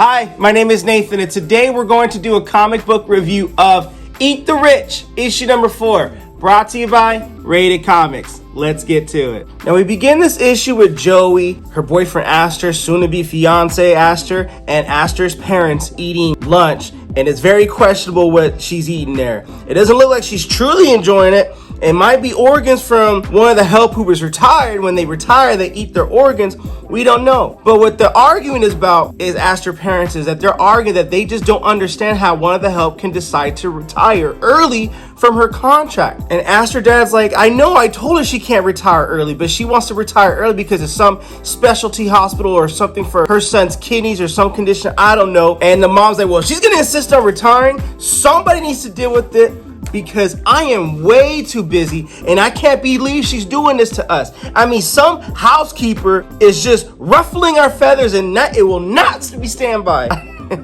Hi, my name is Nathan, and today we're going to do a comic book review of Eattherich, issue number 4, brought to you by Rated Comics. Let's get to it. Now we begin this issue with Joey, her boyfriend Astor, soon-to-be fiance Astor, and Astor's parents eating lunch, and it's very questionable what she's eating there. It doesn't look like she's truly enjoying it. It might be organs from one of the help who was retired. When they retire, they eat their organs. We don't know. But what the argument is about is Astor's parents is that they're arguing that they just don't understand how one of the help can decide to retire early from her contract. And Astor dad's like, I know I told her she can't retire early, but she wants to retire early because of some specialty hospital or something for her son's kidneys or some condition. I don't know. And the mom's like, well, she's going to insist on retiring. Somebody needs to deal with it, because I am way too busy and I can't believe she's doing this to us. I mean, some housekeeper is just ruffling our feathers and it will not be stand by.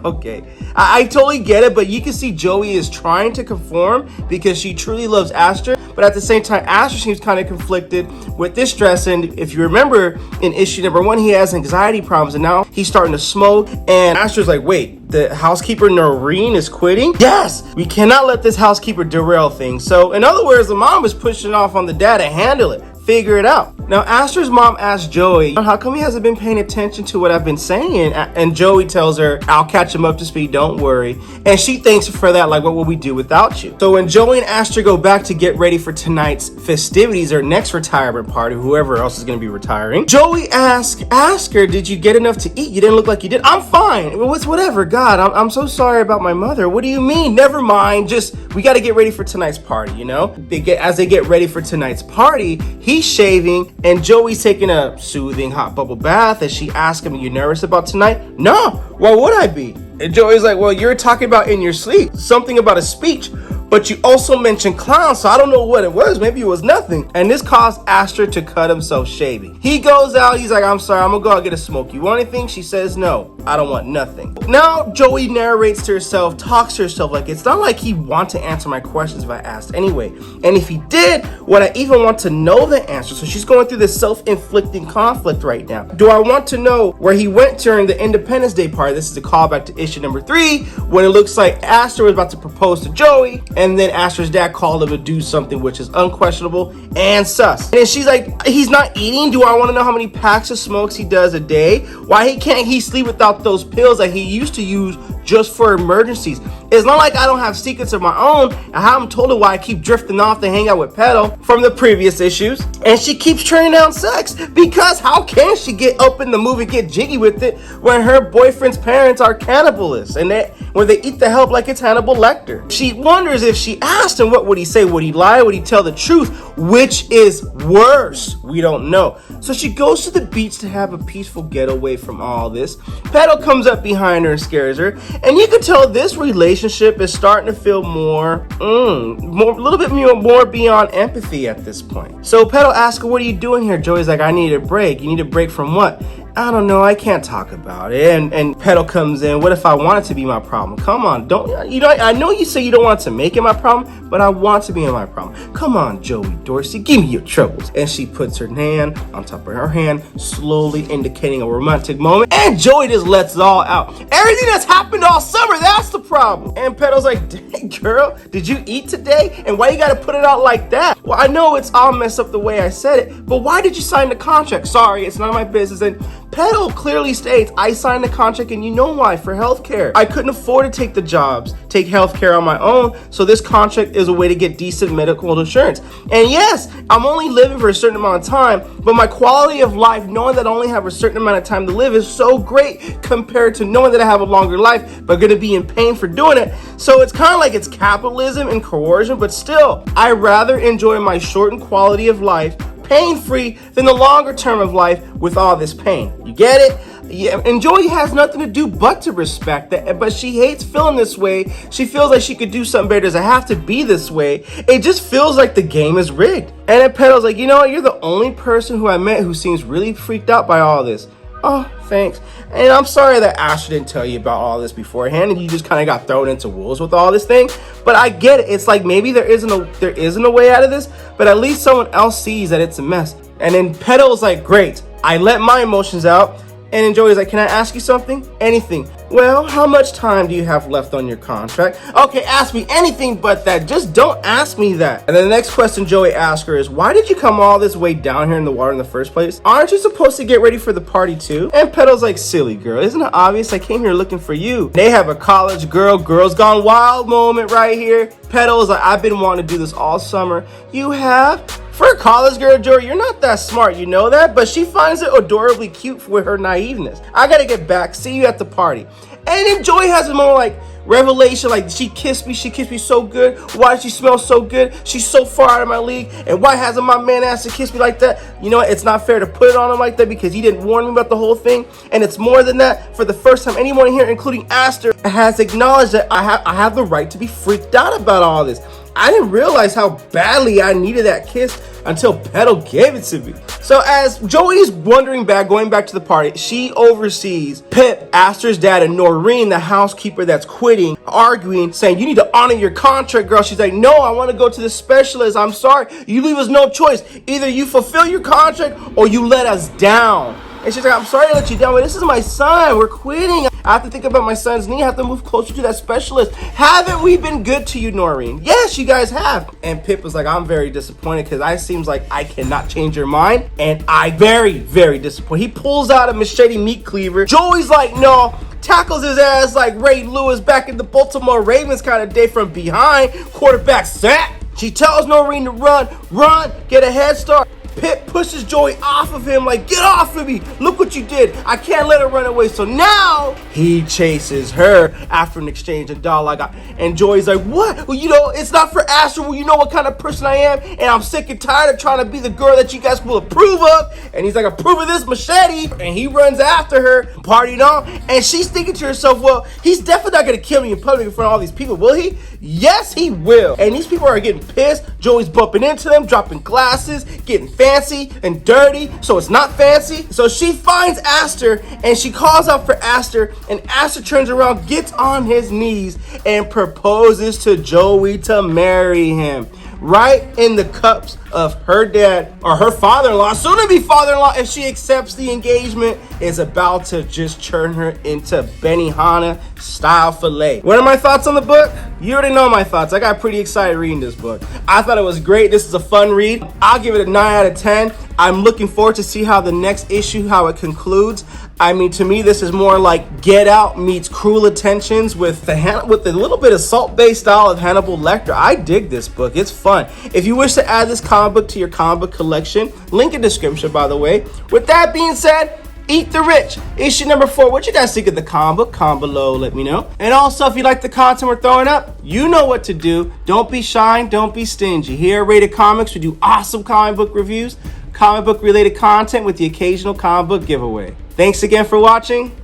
Okay, I totally get it, but you can see Joey is trying to conform because she truly loves Astor, but at the same time, Astor seems kind of conflicted with this dress. And if you remember in issue number 1, he has anxiety problems and now he's starting to smoke, and Astor's like, wait, the housekeeper Noreen is quitting? Yes, we cannot let this housekeeper derail things. So in other words, the mom is pushing off on the dad to handle it. Figure it out. Now, Astor's mom asked Joey, how come he hasn't been paying attention to what I've been saying? And Joey tells her, I'll catch him up to speed, don't worry. And she thanks her for that, like, what would we do without you? So when Joey and Astor go back to get ready for tonight's festivities or next retirement party, whoever else is going to be retiring, Joey asks Astor, did you get enough to eat? You didn't look like you did. I'm fine. Well, it's whatever. God, I'm so sorry about my mother. What do you mean? Never mind. Just, we got to get ready for tonight's party, you know? As they get ready for tonight's party, he's shaving and Joey's taking a soothing hot bubble bath, and she asks him, are you nervous about tonight? No, why would I be? And Joey's like, well, you're talking about in your sleep something about a speech, but you also mentioned clown, so I don't know what it was. Maybe it was nothing. And this caused Astor to cut himself shaving. He goes out, he's like, I'm sorry, I'm gonna go out and get a smoke. You want anything? She says, no, I don't want nothing. Now Joey narrates to herself, talks to herself, like, it's not like he wants to answer my questions if I asked anyway. And if he did, would I even want to know the answer? So she's going through this self-inflicting conflict right now. Do I want to know where he went during the Independence Day party? This is a callback to issue number 3, when it looks like Astor was about to propose to Joey, and then Astor's dad called him to do something which is unquestionable and sus. And she's like, he's not eating? Do I want to know how many packs of smokes he does a day? Why can't he sleep without those pills that he used to use just for emergencies? It's not like I don't have secrets of my own. I haven't told her why I keep drifting off to hang out with Petal from the previous issues. And she keeps turning down sex because how can she get up in the movie and get jiggy with it when her boyfriend's parents are cannibalists and when they eat the help like it's Hannibal Lecter? She wonders if she asked him, what would he say? Would he lie? Would he tell the truth? Which is worse? We don't know. So she goes to the beach to have a peaceful getaway from all this. Petal comes up behind her and scares her. And you can tell this relationship is starting to feel a little bit more beyond empathy at this point. So Petal asks her, what are you doing here? Joey's like, I need a break. You need a break from what? I don't know, I can't talk about it. And Petal comes in, what if I want it to be my problem? Come on, I know you say you don't want to make it my problem, but I want to be in my problem. Come on, Joey Dorsey, give me your troubles. And she puts her hand on top of her hand, slowly indicating a romantic moment. And Joey just lets it all out. Everything that's happened all summer, that's the problem. And Petal's like, dang girl, did you eat today? And why you gotta put it out like that? Well, I know it's all messed up the way I said it, but why did you sign the contract? Sorry, it's none of my business. And Petal clearly states, I signed the contract and you know why, for healthcare. I couldn't afford to take the jobs, take healthcare on my own, so this contract is a way to get decent medical insurance. And yes, I'm only living for a certain amount of time, but my quality of life, knowing that I only have a certain amount of time to live, is so great compared to knowing that I have a longer life, but gonna be in pain for doing it. So it's kind of like it's capitalism and coercion, but still, I rather enjoy my shortened quality of life pain-free than the longer term of life with all this pain. You get it? Yeah, and Joey has nothing to do but to respect that, but she hates feeling this way. She feels like she could do something better. Does it have to be this way? It just feels like the game is rigged. And then Petal's like, you know what? You're the only person who I met who seems really freaked out by all this. Oh, thanks. And I'm sorry that Astor didn't tell you about all this beforehand and you just kind of got thrown into wolves with all this thing. But I get it. It's like maybe there isn't a way out of this, but at least someone else sees that it's a mess. And then Petal's like, great, I let my emotions out. And Joey's like, can I ask you something? Anything. Well, how much time do you have left on your contract? Okay, ask me anything but that. Just don't ask me that. And then the next question Joey asks her is, why did you come all this way down here in the water in the first place? Aren't you supposed to get ready for the party too? And Petal's like, silly girl, isn't it obvious? I came here looking for you. They have a college girls gone wild moment right here. Petal's like, I've been wanting to do this all summer. You have? For a college girl, Joey, you're not that smart, you know that? But she finds it adorably cute with her naiveness. I gotta get back. See you at the party. And then Joey has a moment like revelation, like she kissed me so good. Why does she smell so good? She's so far out of my league. And why hasn't my man asked to kiss me like that? You know what? It's not fair to put it on him like that because he didn't warn me about the whole thing. And it's more than that. For the first time, anyone here, including Astor, has acknowledged that I have the right to be freaked out about all this. I didn't realize how badly I needed that kiss until Petal gave it to me. So as Joey's going back to the party, she oversees Pip, Astor's dad, and Noreen, the housekeeper that's quitting, arguing, saying, you need to honor your contract, girl. She's like, no, I want to go to the specialist. I'm sorry. You leave us no choice. Either you fulfill your contract or you let us down. And she's like, I'm sorry to let you down, but this is my son. We're quitting. I have to think about my son's knee. I have to move closer to that specialist. Haven't we been good to you, Noreen? Yes, you guys have. And Pip was like, I'm very disappointed because it seems like I cannot change your mind. And I very, very disappointed. He pulls out a machete meat cleaver. Joey's like, no. Tackles his ass like Ray Lewis back in the Baltimore Ravens kind of day from behind. Quarterback sack. She tells Noreen to run, get a head start. Pip pushes Joey off of him like, get off of me. Look what you did. I can't let her run away. So now he chases her after an exchange of dollar I got. And Joey's like, what? Well, you know, it's not for Astor. Well, you know what kind of person I am. And I'm sick and tired of trying to be the girl that you guys will approve of. And he's like, approve of this machete. And he runs after her, partying on. And she's thinking to herself, well, he's definitely not going to kill me in public in front of all these people, will he? Yes, he will. And these people are getting pissed. Joey's bumping into them, dropping glasses, getting fancy and dirty, so it's not fancy. So she finds Astor and she calls out for Astor, and Astor turns around, gets on his knees, and proposes to Joey to marry him. Right in the cups of her dad, or her father-in-law, soon to be father-in-law, if she accepts the engagement, is about to just turn her into Benihana style filet. What are my thoughts on the book? You already know my thoughts. I got pretty excited reading this book. I thought it was great. This is a fun read. I'll give it a 9 out of 10. I'm looking forward to see how the next issue, how it concludes. I mean, to me, this is more like Get Out meets Cruel Intentions with a little bit of salt-based style of Hannibal Lecter. I dig this book. It's fun. If you wish to add this comic book to your comic book collection, link in description, by the way. With that being said, Eattherich, issue number 4. What you guys think of the comic book? Comment below, let me know. And also, if you like the content we're throwing up, you know what to do. Don't be shy, don't be stingy. Here at Rated Comics, we do awesome comic book reviews, comic book related content with the occasional comic book giveaway. Thanks again for watching.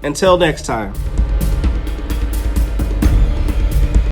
Until next time.